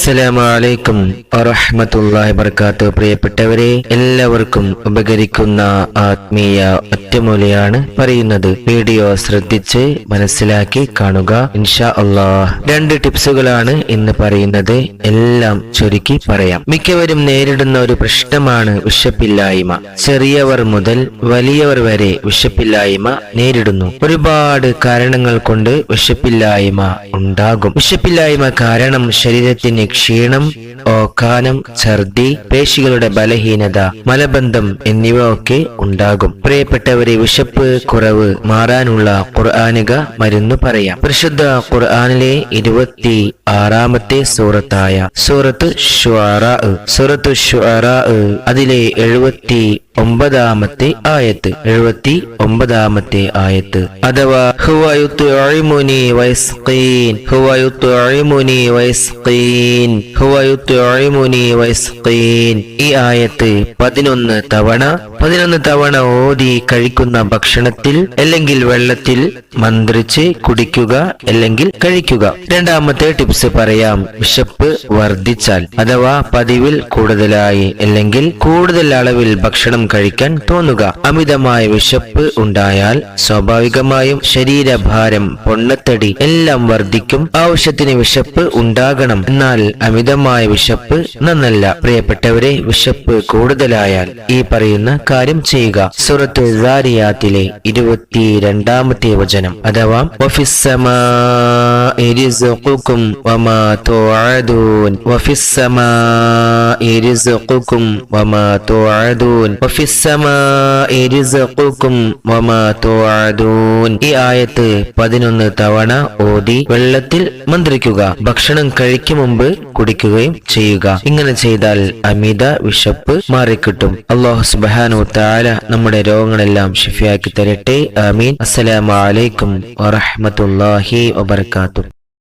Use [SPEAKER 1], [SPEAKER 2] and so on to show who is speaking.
[SPEAKER 1] അസ്സലാമു അലൈക്കും വറഹ്മത്തുള്ളാഹി വബറകാതുഹു. പ്രിയപ്പെട്ടവരെ, എല്ലാവർക്കും ഉപകരിക്കുന്ന ആത്മീയ ഒറ്റമൂലിയാണ് പറയുന്നത്. വീഡിയോ ശ്രദ്ധിച്ച് മനസ്സിലാക്കി കാണുക ഇൻഷാ അല്ലാഹ്. 2 ടിപ്സുകളാണ് ഇന്ന് പറയുന്നത്. എല്ലാം ചുരുക്കി പറയാം. മിക്കവരും നേരിടുന്ന ഒരു പ്രശ്നമാണ് വിശപ്പില്ലായ്മ. ചെറിയവർ മുതൽ വലിയവർ വരെ വിശപ്പില്ലായ്മ നേരിടുന്നു. ഒരുപാട് കാരണങ്ങൾ കൊണ്ട് വിശപ്പില്ലായ്മ ഉണ്ടാകും. വിശപ്പില്ലായ്മ കാരണം ശരീരത്തിന് ക്ഷീണം, ഓക്കാനം, ഛർദി, പേശികളുടെ ബലഹീനത, മലബന്ധം എന്നിവ ഒക്കെ ഉണ്ടാകും. പ്രിയപ്പെട്ടവരെ, വിശപ്പ് കുറവ് മാറാനുള്ള ഖുർആനിക മരുന്ന് പറയാം. പരിശുദ്ധ ഖുർആനിലെ 26-ാമത്തെ സൂറത്തായ സൂറത്ത് ശുആറാ അതിലെ 79-ാമത്തെ ആയത്ത് 79-ാമത്തെ ആയത്ത് അഥവാ ഹുവ യുത്ഇമുനി വയസ്ഖീൻ, ഹുവ യുത്ഇമുനി വയസ്ഖീൻ, ഹുവ യുത്ഇമുനി വയസ്ഖീൻ. ഈ ആയത്ത് 11 തവണ ഓതി കഴിക്കുന്ന ഭക്ഷണത്തിൽ അല്ലെങ്കിൽ വെള്ളത്തിൽ മന്ത്രിച്ച് കുടിക്കുക അല്ലെങ്കിൽ കഴിക്കുക. 2-ാമത്തെ ടിപ്സ് പറയാം. വിശപ്പ് വർദ്ധിച്ചാൽ അഥവാ പതിവിൽ കൂടുതലായി അല്ലെങ്കിൽ കൂടുതൽ അളവിൽ ഭക്ഷണം കഴിക്കാൻ തോന്നുക. അമിതമായ വിശപ്പ് ഉണ്ടായാൽ സ്വാഭാവികമായും ശരീരഭാരം, പൊണ്ണത്തടി എല്ലാം വർദ്ധിക്കും. ആവശ്യത്തിന് വിശപ്പ് ഉണ്ടാകണം, എന്നാൽ അമിതമായ വിശപ്പ് നന്നല്ല. പ്രിയപ്പെട്ടവരെ, വിശപ്പ് കൂടുതലായാൽ ഈ പറയുന്ന കാര്യം ചെയ്യുക. സൂറത്ത് ദാരിയാത്തിലെ 22-ാമത്തെ വചനം അഥവാ വഫിസ്സമാഇ റിസ്ഖുകും വമാ തുഅദൂൻ, വഫിസ്സമാഇ റിസ്ഖുകും വമാ തുഅദൂൻ, വഫിസ്സമാഇ റിസ്ഖുകും വമാ തുഅദൂൻ. ഈ ആയത്ത് 11 തവണ ഓതി വെള്ളത്തിൽ മന്ത്രിക്കുക. ഭക്ഷണം കഴിക്കും മുമ്പ് കുടിക്കുകയും ചെയ്യുക. ഇങ്ങനെ ചെയ്താൽ അമിത വിശപ്പ് മാറിക്കിട്ടും. അല്ലാഹു സുബ്ഹാനഹു വ തആല നമ്മുടെ രോഗങ്ങളെല്ലാം ശിഫയാക്കി തരട്ടെ. ആമീൻ. അസ്സലാമു അലൈക്കും വറഹ്മത്തുള്ളാഹി വബറകാതുഹു.